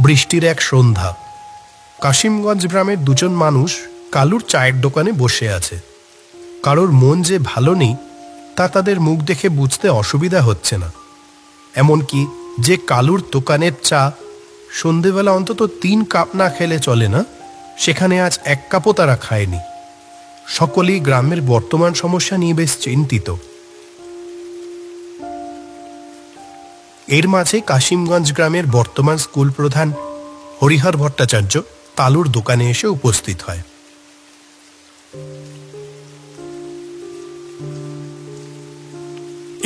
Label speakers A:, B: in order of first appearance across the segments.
A: বৃষ্টির এক সন্ধ্যা। কাশিমগঞ্জ গ্রামের দুজন মানুষ কালুর চায়ের দোকানে বসে আছে। কারোর মন যে ভালো নেই তা তাদের মুখ দেখে বুঝতে অসুবিধা হচ্ছে না। এমনকি যে কালুর দোকানের চা সন্ধেবেলা অন্তত 3 কাপ না খেলে চলে না, সেখানে আজ 1 কাপও তারা খায়নি। সকলেই গ্রামের বর্তমান সমস্যা নিয়ে বেশ চিন্তিত। এর মাঝে কাশিমগঞ্জ গ্রামের বর্তমান স্কুল প্রধান হরিহর ভট্টাচার্য কালুর দোকানে এসে উপস্থিত হয়।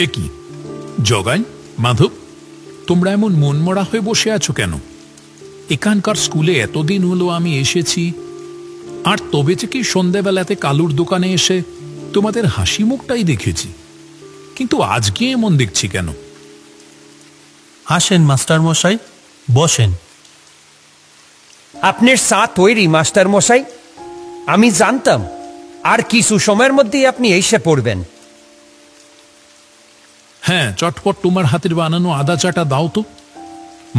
B: এ কি জগাই, মাধব, তোমরা এমন মনমরা হয়ে বসে আছো কেন? এখানকার স্কুলে এতদিন হলো আমি এসেছি, আর তবে থেকে সন্ধ্যাবেলাতে কালুর দোকানে এসে তোমাদের হাসি মুখটাই দেখেছি, কিন্তু আজকে এমন দেখছি কেন?
C: আসেন মাস্টার মশাই, বসেন।
D: আপনার চা তৈরি মাস্টার মশাই। আমি জানতাম আর কিছু সময়ের মধ্যেই আপনি এসে পড়বেন।
B: হ্যাঁ, চটপট তোমার হাতের বানানো আদা চাটা দাও তো,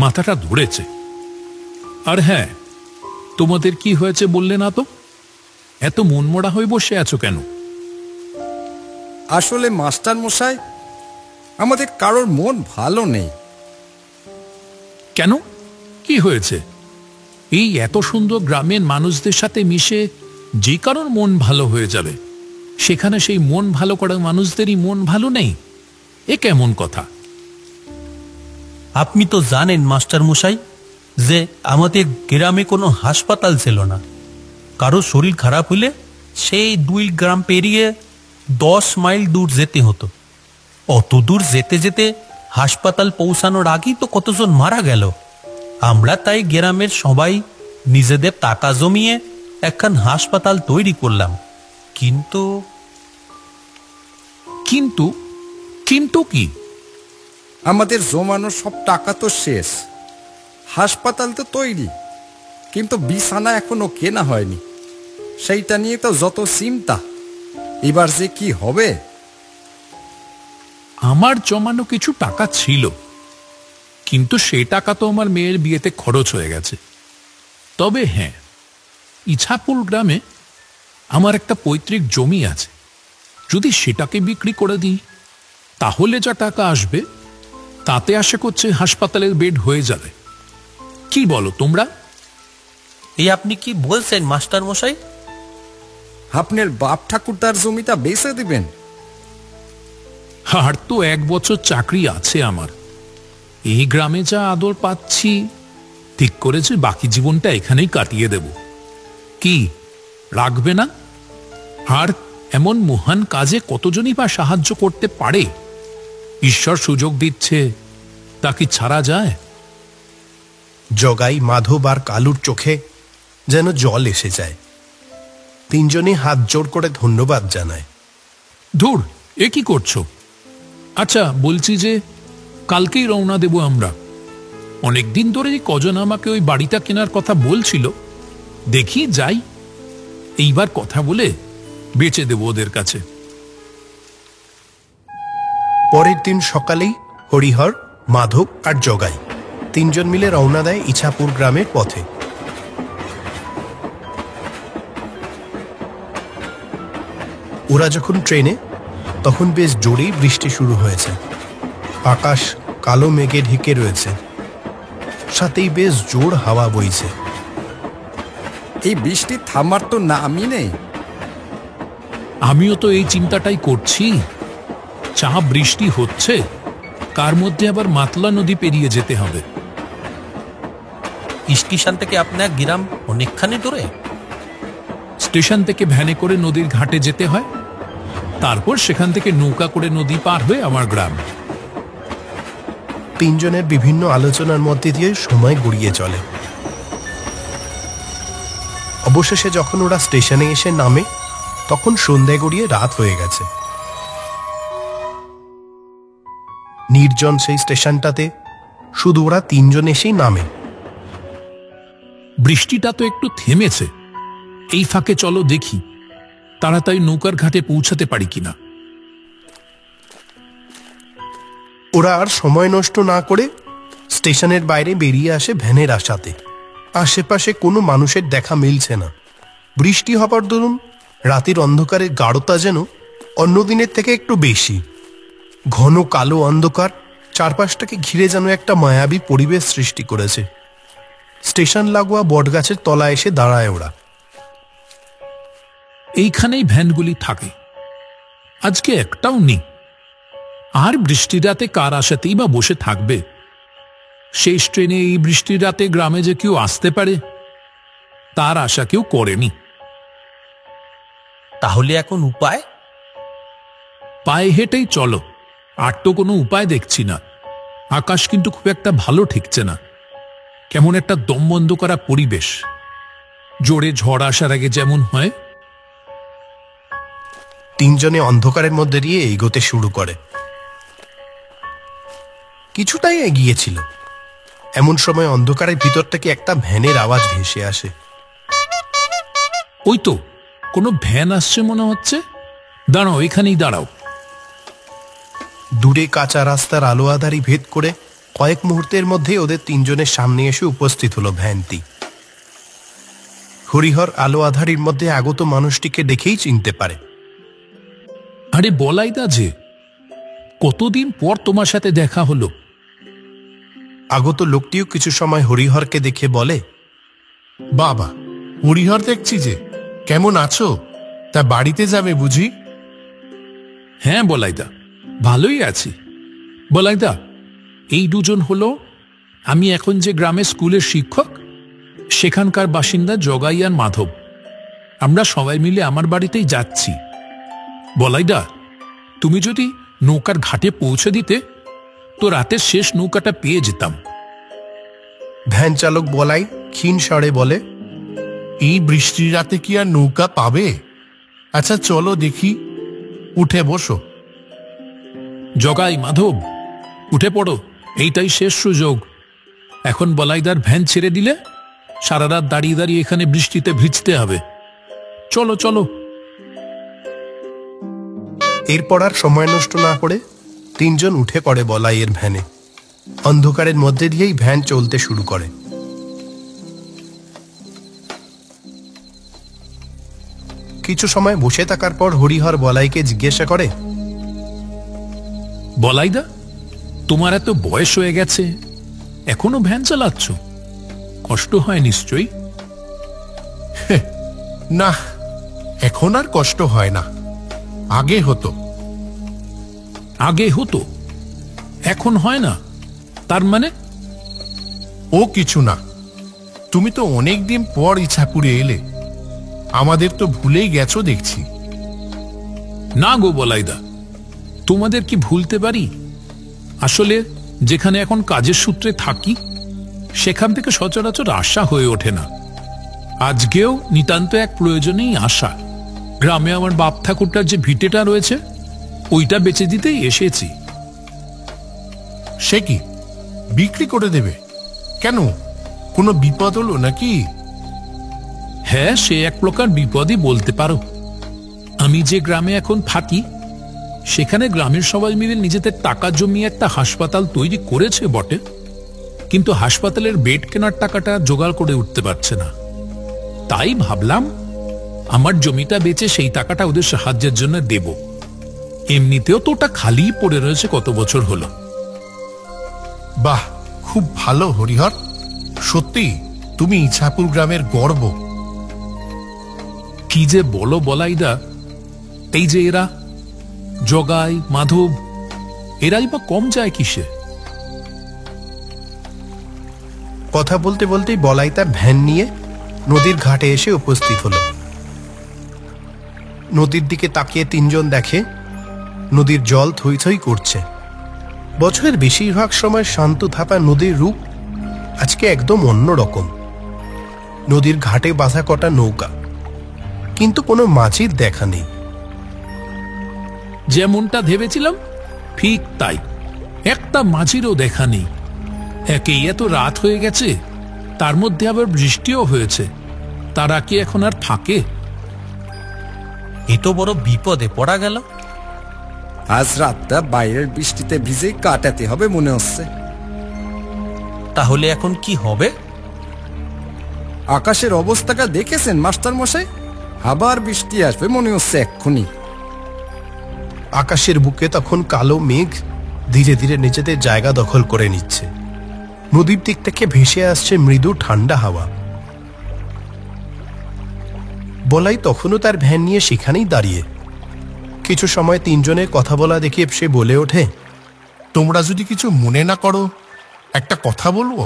B: মাথাটা ধরেছে। আর হ্যাঁ, তোমাদের কি হয়েছে বললে না তো? এত মনমরা হয়ে বসে আছো কেন?
E: আসলে মাস্টার মশাই, আমাদের কারোর মন ভালো নেই।
B: কেন, কি হয়েছে? এই এত সুন্দর গ্রামের মানুষদের সাথে মিশে যে কারোর মন ভালো হয়ে যাবে, সেখানে সেই মন ভালো করা মানুষদেরই মন ভালো নেই? এ কেমন কথা?
C: আপনি তো জানেন মাস্টার মশাই যে আমাদের গ্রামে কোনো হাসপাতাল ছিল না। কারো শরীর খারাপ হলে সেই 2 গ্রাম পেরিয়ে 10 মাইল দূর যেতে হতো। অত দূর যেতে যেতে হাসপাতাল পৌঁছানোর আগেই তো কতজন মারা গেল। আমরা তাই গ্রামের সবাই নিজেদের টাকা জমিয়ে একখান হাসপাতাল তৈরি করলাম। কিন্তু
B: কিন্তু কিন্তু কি?
E: আমাদের জমানো সব টাকা তো শেষ। হাসপাতাল তো তৈরি, কিন্তু বিছানা এখনো কেনা হয়নি। সেইটা নিয়ে তো যত চিন্তা। এবার যে কি হবে।
B: আমার জমানো কিছু টাকা ছিল, কিন্তু সেই টাকা তো আমার মেয়ের বিয়েতে খরচ হয়ে গেছে। তবে হ্যাঁ, ইছাপুর গ্রামে আমার একটা পৈতৃক জমি আছে। যদি সেটাকে বিক্রি করে দিই, তাহলে যা টাকা আসবে তাতে আশা করছে হাসপাতালের বেড হয়ে যাবে। কি বলো তোমরা?
C: এই আপনি কি বলছেন মাস্টার মশাই?
E: আপনার বাপ ঠাকুরদার জমিটা বেচে দিবেন?
B: আর তো 1 বছর চাকরি আছে আমার। এই গ্রামে যা আদর পাচ্ছি, ঠিক করেছে বাকি জীবনটা এখানেই কাটিয়ে দেব। কি রাখবে না? আর এমন মহান কাজে কতজনই বা সাহায্য করতে পারে? ঈশ্বর সুযোগ দিচ্ছে, তা কি ছাড়া যায়?
A: জগাই, মাধব আর কালুর চোখে যেন জল এসে যায়। 3 জনই হাত জোড় করে ধন্যবাদ জানায়।
B: ধুর, এ কি করছো? আচ্ছা, বলছি যে কালকেই রওনা দেব আমরা। অনেকদিন ধরে কজন আমাকে ওই বাড়িটা কেনার কথা বলছিল। দেখি যাই, এইবার কথা বলে বেচে দেব ওদের কাছে।
A: পরের দিন সকালেই হরিহর, মাধব আর জগাই 3 জন মিলে রওনা দেয় ইছাপুর গ্রামের পথে। ওরা যখন ট্রেনে, তখন বেশ জোরেই বৃষ্টি শুরু হয়েছে। আকাশ কালো মেঘে ঢেকে রয়েছে, সাথেই বেশ জোর হাওয়া বইছে।
E: এই বৃষ্টি থামার তো নামই নেই।
B: আমিও তো এই চিন্তাটাই করছি। চা বৃষ্টি হচ্ছে, কার মধ্যে আবার মাতলা নদী পেরিয়ে যেতে হবে।
C: স্টেশন থেকে আপনার গ্রাম অনেকখানি দূরে?
B: স্টেশন থেকে ভ্যানে করে নদীর ঘাটে যেতে হয়, তারপর সেখান থেকে নৌকা করে নদী পার হয়ে আমার গ্রাম।
A: 3 জনের বিভিন্ন আলোচনার মধ্যে দিয়ে সময় গড়িয়ে চলে। অবশেষে যখন ওরা স্টেশনে এসে নামে, তখন সন্ধ্যা গড়িয়ে রাত হয়ে গেছে। নির্জন সেই স্টেশনটাতে শুধু ওরা 3 জন এসেই নামে।
B: বৃষ্টিটা তো একটু থেমেছে, এই ফাঁকে চলো দেখি তাড়াতাড়ি নৌকার ঘাটে পৌঁছাতে পারি কিনা।
A: ওরা আর সময় নষ্ট না করে স্টেশনের বাইরে বেরিয়ে আসে ভ্যানের আশাতে। আশেপাশে কোনো মানুষের দেখা মিলছে না। বৃষ্টি হবার দরুন রাতের অন্ধকারের গাঢ়তা যেন অন্য দিনের থেকে একটু বেশি। ঘন কালো অন্ধকার চারপাশটাকে ঘিরে যেন একটা মায়াবী পরিবেশ সৃষ্টি করেছে। স্টেশন লাগোয়া বটগাছের তলায় এসে দাঁড়ায় ওরা।
B: এইখানেই ভ্যানগুলি থাকে, আজকে একটাও নেই। আর বৃষ্টির রাতে কার আশাতেই বা বসে থাকবে? শেষ ট্রেনে এই বৃষ্টির রাতে গ্রামে যে কেউ আসতে পারে তার আশা কেউ করেনি।
C: তাহলে এখন উপায়?
B: পায়ে হেঁটেই চলো, আর তো কোনো উপায় দেখছি না। আকাশ কিন্তু খুব একটা ভালো ঠেকছে না, কেমন একটা দম বন্ধ করা পরিবেশ। জোরে ঝড় আসার আগে যেমন হয়।
A: তিনজনে অন্ধকারের মধ্যে দিয়ে এগোতে শুরু করে। কিছুটাই এগিয়েছিল, এমন সময় অন্ধকারের ভিতর থেকে একটা ভ্যানের আওয়াজ ভেসে আসে।
B: ওই তো কোনো ভ্যান আসছে মনে হচ্ছে। দাঁড়াও, এখানেই দাঁড়াও।
A: দূরে কাঁচা রাস্তার আলো আধারি ভেদ করে কয়েক মুহূর্তের মধ্যে ওদের তিনজনের সামনে এসে উপস্থিত হলো ভ্যানটি। হরিহর আলো আধারির মধ্যে আগত মানুষটিকে দেখেই চিনতে পারে।
B: আরে বলাইদা যে, কতদিন পর তোমার সাথে দেখা হলো।
A: আগত লোকটিও কিছু সময় হরিহরকে দেখে বলে,
F: বাবা, হরিহর দেখছি যে, কেমন আছো? তা বাড়িতে যাবে বুঝি?
B: হ্যাঁ বলাইদা, ভালোই আছি। বলাইদা, এই দুজন হলো আমি এখন যে গ্রামে স্কুলের শিক্ষক সেখানকার বাসিন্দা জগাই আর মাধব। আমরা সবাই মিলে আমার বাড়িতেই যাচ্ছি। বলাইদা, তুমি যদি নৌকার ঘাটে পৌঁছে দিতে তো রাতের শেষ নৌকাটা পেয়ে যেতাম।
A: ভ্যান চালক বলাই ক্ষীণ স্বরে বলে,
F: এই বৃষ্টির রাতে কি আর নৌকা পাবে? আচ্ছা চলো দেখি, উঠে বসো।
B: জগাই, মাধব, উঠে পড়ো, এইটাই শেষ সুযোগ। এখন বলাইদার ভ্যান ছেড়ে দিলে সারা রাত দাঁড়িয়ে দাঁড়িয়ে এখানে বৃষ্টিতে ভিজতে হবে। চলো চলো।
A: এরপর আর সময় নষ্ট না করে তিনজন উঠে পড়ে বলাইয়ের ভ্যানে। অন্ধকারের মধ্যে দিয়েই ভ্যান চলতে শুরু করে। কিছু সময় বসে থাকার পর হরিহর বলাইকে জিজ্ঞাসা করে,
B: বলাইদা, তোমার এত বয়স হয়ে গেছে, এখনো ভ্যান চালাচ্ছ? কষ্ট হয় নিশ্চয়ই?
F: না, এখন আর কষ্ট হয় না, আগে হতো।
B: আগে হতো, এখন হয় না? তার মানে?
F: ও কিছু না, তুমি তো অনেক দিন পর ইছাপুরে এলে, আমাদের তো ভুলেই গেছো দেখছি।
B: না গো বলাইদা, তোমাদের কি ভুলতে পারি? আসলে যেখানে এখন কাজের সূত্রে থাকি সেখান থেকে সচরাচর আশা হয়ে ওঠে না। আজকেও নিতান্ত এক প্রয়োজনেই আসা। গ্রামে আমার বাপ ঠাকুরটার যে ভিটেটা রয়েছে ওইটা বেচে দিতেই এসেছি।
F: সে কি, বিক্রি করে দেবে? কেন, কোনো বিপদ হলো নাকি?
B: হ্যাঁ, সে এক প্রকার বিপদই বলতে পারো। আমি যে গ্রামে এখন থাকি সেখানে গ্রামের সবাই মিলে নিজেদের টাকা জমিয়ে একটা হাসপাতাল তৈরি করেছে বটে, কিন্তু হাসপাতালের বেড কেনার টাকাটা জোগাড় করে উঠতে পারছে না। তাই ভাবলাম আমার জমিটা বেচে সেই টাকাটা ওদের সাহায্যের জন্য দেব। এমনিতেও তো ওটা খালি পড়ে রয়েছে কত বছর হলো।
F: বাহ, খুব ভালো হরিহর, সত্যি তুমি ইছাপুর গ্রামের গর্ব।
B: কি যে বলো বলাইদা, এই যে এরা জগাই, মাধব, এরাই বা কম যায় কিসে?
A: কথা বলতে বলতেই বলাই তার ভ্যান নিয়ে নদীর ঘাটে এসে উপস্থিত হলো। নদীর দিকে তাকিয়ে তিনজন দেখে নদীর জল থই থই করছে। বছরের বেশিরভাগ সময় শান্ত থাকা নদীর রূপ আজকে একদম অন্যরকম। নদীর ঘাটে বাঁধা কটা নৌকা, কিন্তু কোনো মাঝির দেখা নেই।
B: যেমনটা ভেবেছিলাম ঠিক তাই, একটা মাঝিরও দেখা নেই। একেই এত রাত হয়ে গেছে, তার মধ্যে আবার বৃষ্টিও হয়েছে, তারা কি এখন আর থাকে?
C: এ তো বড় বিপদে পড়া গেল।
E: আজ রাতটা বাইরের বৃষ্টিতে ভিজেই কাটাতে হবে মনে হচ্ছে।
C: তাহলে এখন কি হবে?
E: আকাশের অবস্থাটা দেখেছেন মাস্টার মশাই? আবার বৃষ্টি আসবে মনে হচ্ছে এক্ষুনি।
A: আকাশের বুকে তখন কালো মেঘ ধীরে ধীরে নিজেদের জায়গা দখল করে নিচ্ছে। নদীর দিক থেকে ভেসে আসছে মৃদু ঠান্ডা হাওয়া। বলাই তখনও তার ভ্যান নিয়ে সেখানেই দাঁড়িয়ে। কিছু সময় তিনজনের কথা বলা দেখে সে বলে ওঠে,
F: তোমরা যদি কিছু মনে না করো একটা কথা বলবো।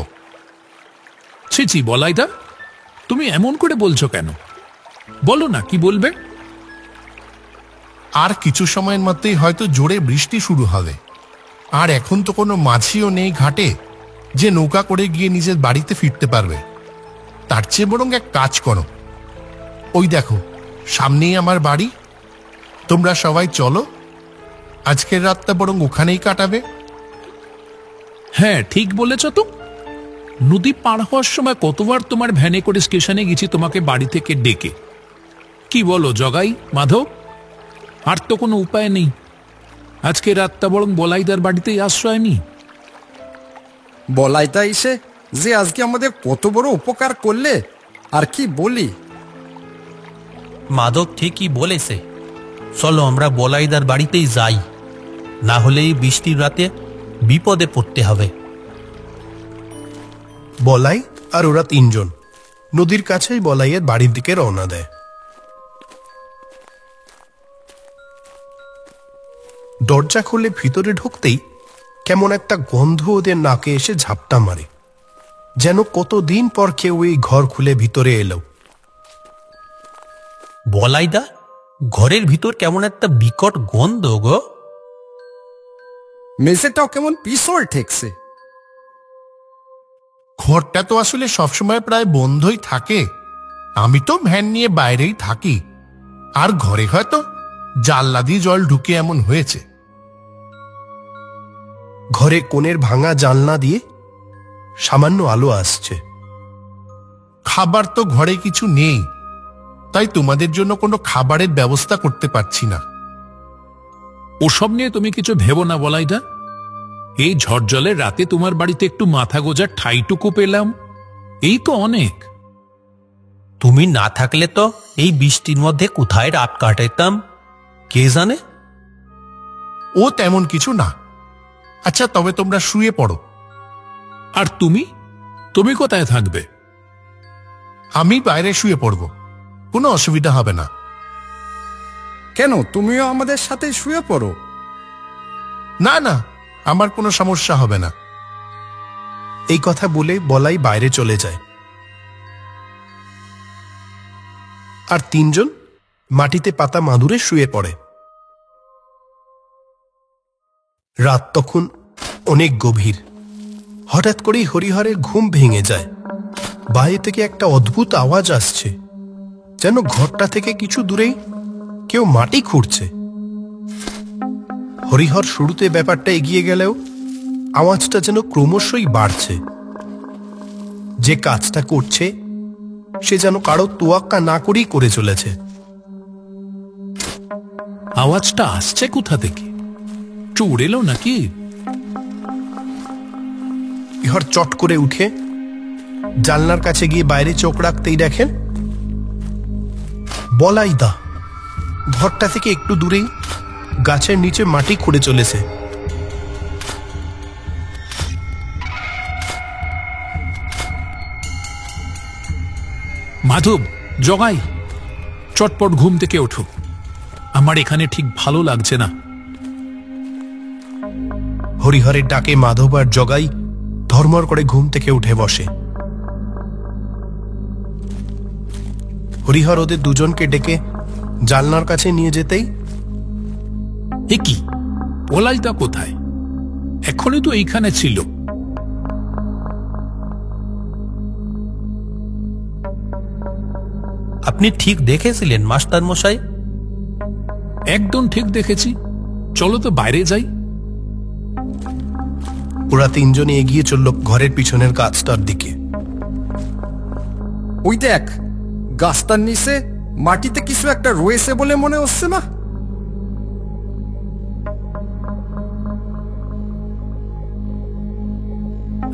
B: ছি ছি বলাইদা, তুমি এমন করে বলছো কেন? বলো না, কি বলবে?
F: আর কিছু সময়ের মধ্যেই হয়তো জোরে বৃষ্টি শুরু হবে, আর এখন তো কোনো মাঝিও নেই ঘাটে যে নৌকা করে গিয়ে নিজের বাড়িতে ফিরতে পারবে। তার চেয়ে বরং এক কাজ করো, ওই দেখো সামনেই আমার বাড়ি, তোমরা সবাই চলো, আজকের রাতটা বরং ওখানেই কাটাবে।
B: হ্যাঁ, ঠিক বলেছ তো। নদী পার হওয়ার সময় কতবার তোমার ভ্যানে করে স্টেশনে গেছি তোমাকে বাড়ি থেকে ডেকে। কি বলো জগাই, মাধব? আর তো কোনো উপায় নেই, আজকে রাতটা বরং বলাইদার বাড়িতেই আশ্রয় নি।
E: বলাইতা এসে যে আজকে আমাদের কত বড় উপকার করলে, আর কি বলি।
C: মাধব ঠিকই বলেছে, চলো আমরা বলাইদার বাড়িতেই যাই, না হলে এই বৃষ্টির রাতে বিপদে পড়তে হবে।
A: বলাই আর ওরা তিনজন নদীর কাছেই বলাইয়ের বাড়ির দিকে রওনা দেয়। দরজা খুলে ভিতরে ঢুকতেই কেমন একটা গন্ধ ওদের নাকে এসে ঝাপটা মারে, যেন কতদিন পর কেউ এই ঘর খুলে ভিতরে এলো।
C: বলাইদা, ঘরের ভিতর কেমন একটা বিকট গন্ধ গো।
E: মেঝেটাও কেমন পিছল ঠেকছে।
F: ঘরটা তো আসলে সবসময় প্রায় বন্ধই থাকে, আমি তো ভ্যান নিয়ে বাইরেই থাকি, আর ঘরে হয়তো জানলা দিয়ে জল ঢুকে এমন হয়েছে।
A: ঘরে কোণের ভাঙা জানলা দিয়ে সামান্য আলো আসছে।
F: খাবার তো ঘরে কিছু নেই, তাই তোমাদের জন্য কোনো খাবারের ব্যবস্থা করতে পারছি না।
B: ওসব নিয়ে তুমি কিছু ভেবো না বলাইদা, এই ঝড়জলের রাতে তোমার বাড়িতে একটু মাথা গোজার ঠাইটুকু পেলাম, এই তো অনেক।
C: তুমি না থাকলে তো এই বৃষ্টির মধ্যে কোথায় রাত কাটাইতাম কে জানে।
F: ও তেমন কিছু না। আচ্ছা, তবে তোমরা শুয়ে পড়ো।
B: আর তুমি তুমি কোথায় থাকবে?
F: আমি বাইরে শুয়ে পড়ব, কোনো অসুবিধা হবে না।
E: কেন, তুমিও আমাদের সাথে শুয়ে পড়ো।
F: না না, আমার কোনো সমস্যা হবে না।
A: এই কথা বলে বলাই বাইরে চলে যায়, আর তিনজন মাটিতে পাতা মাদুরে শুয়ে পড়ে। রাত তখন অনেক গভীর। হঠাৎ করেই হরিহরের ঘুম ভেঙে যায়। বাইরে থেকে একটা অদ্ভুত আওয়াজ আসছে, যেন ঘরটা থেকে কিছু দূরেই কেউ মাটি খুঁড়ছে। হরিহর শুরুতে ব্যাপারটা এগিয়ে গেলেও আওয়াজটা যেন ক্রমশই বাড়ছে। যে কাজটা করছে সে যেন কারো তোয়াক্কা না করেই করে চলেছে।
B: আওয়াজটা আসছে কোথা থেকে? চোর এলো নাকি?
A: হরিহর চট করে উঠে জানলার কাছে গিয়ে বাইরে চোখ রাখতেই দেখেন বলাইদা ঘরটা থেকে একটু দূরেই গাছের নিচে মাটি খুঁড়ে চলেছে।
B: মাধব, জগাই, চটপট ঘুম থেকে ওঠো, আমার এখানে ঠিক ভালো লাগছে না।
A: হরিহরের ডাকে মাধব আর জগাই ধর্মর করে ঘুম থেকে উঠে বসে। হরিহর ওদের দুজনকে ডেকে জানলার কাছে নিয়ে যেতেই,
B: এ কি, বলাইদা কোথায়? এখনই তো এইখানে ছিল।
C: আপনি ঠিক দেখেছিলেন মাস্টার মশাই?
B: একদম ঠিক দেখেছি, চলো তো বাইরে যাই।
A: ওরা তিনজনে এগিয়ে চলল ঘরের পিছনের গাছটার দিকে।
E: ওই দেখ, গাছটার নিচে মাটিতে কিছু একটা রয়েছে বলে মনে হচ্ছে না?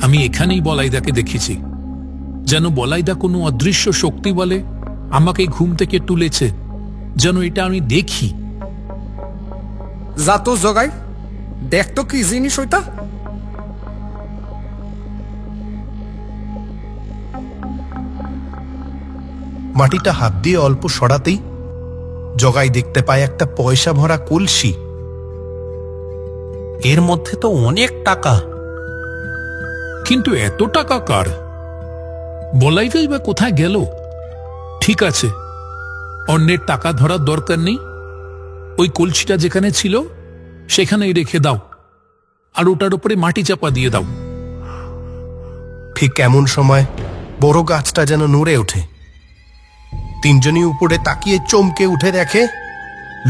B: আমি আমি এখানেই বলাইদাকে দেখেছি, যেন বলাইদা কোনো অদৃশ্য শক্তি বলে আমাকে ঘুম থেকে তুলেছে, যেন এটা আমি দেখি।
E: যা তো জগাই, দেখ তো কি জিনিস ওইটা।
A: মাটিটা হাত দিয়ে অল্প সরাতেই জগাই দেখতে পায় একটা পয়সা ভরা কলসি।
C: এর মধ্যে তো অনেক টাকা।
B: কিন্তু এত টাকা কার? বলাইদাই বা কোথায় গেল? ঠিক আছে, অন্যের টাকা ধরার দরকার নেই। ওই কলসিটা যেখানে ছিল সেখানেই রেখে দাও, আর ওটার উপরে মাটি চাপা দিয়ে দাও।
A: ঠিক এমন সময় বড় গাছটা যেন নড়ে ওঠে। তিনজনই উপরে তাকিয়ে চমকে উঠে দেখে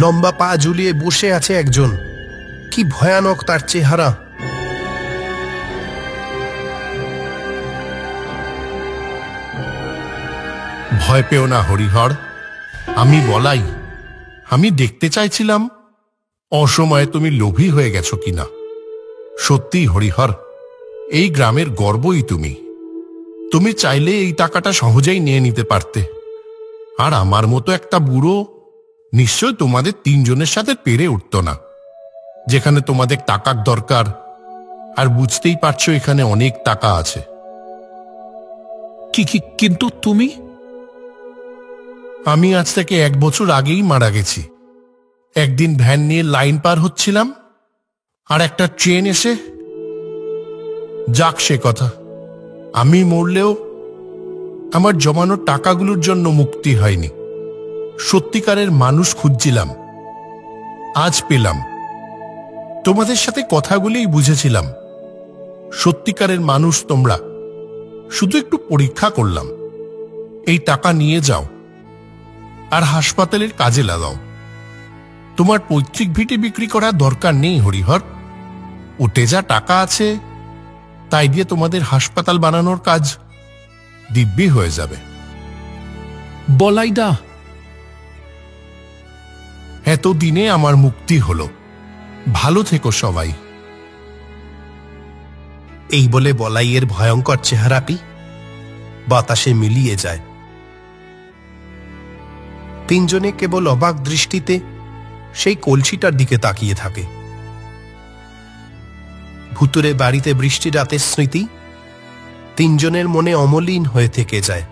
A: লম্বা পা ঝুলিয়ে বসে আছে একজন। কি ভয়ানক তার চেহারা!
F: ভয় পেও না হরিহর, আমি বলাই। আমি দেখতে চাইছিলাম অসময়ে তুমি লোভী হয়ে গেছো কিনা। সত্যি হরিহর, এই গ্রামের গর্বই তুমি। তুমি চাইলে এই টাকাটা সহজেই নিয়ে নিতে পারতে, আর আমার মতো একটা বুড়ো নিশ্চয় তোমাদের তিনজনের সাথে পেরে উঠত না। যেখানে তোমাদের টাকার দরকার, আর বুঝতেই পারছো এখানে অনেক টাকা আছে।
B: কিন্তু তুমি?
F: আমি আজ থেকে 1 বছর আগেই মারা গেছি। একদিন ভ্যান নিয়ে লাইন পার হচ্ছিলাম, আর একটা ট্রেন এসে, যাক সে কথা, আমি মরলেও আমার জমানো টাকাগুলোর জন্য মুক্তি হয়নি। সত্যিকারের মানুষ খুঁজছিলাম, আজ পেলাম। তোমাদের সাথে কথাগুলোই বুঝেছিলাম সত্যিকারের মানুষ তোমরা। শুধু একটু পরীক্ষা করলাম। এই টাকা নিয়ে যাও আর হাসপাতালের কাজে লাগাও। তোমার পৈতৃক ভিটে বিক্রি করার দরকার নেই হরিহর। ওতে যা টাকা আছে তাই দিয়ে তোমাদের হাসপাতাল বানানোর কাজ দিব্যি হয়ে যাবে।
B: বলাইদা,
F: এতদিনে আমার মুক্তি হলো। ভালো থেকো সবাই।
A: এই বলে বলাইয়ের ভয়ঙ্কর চেহারাটি বাতাসে মিলিয়ে যায়। তিনজনে কেবল অবাক দৃষ্টিতে সেই কলসিটার দিকে তাকিয়ে থাকে। ভুতুরে বাড়িতে বৃষ্টি রাতের স্মৃতি তিনজনের মনে অমলিন হয়ে থেকে যায়।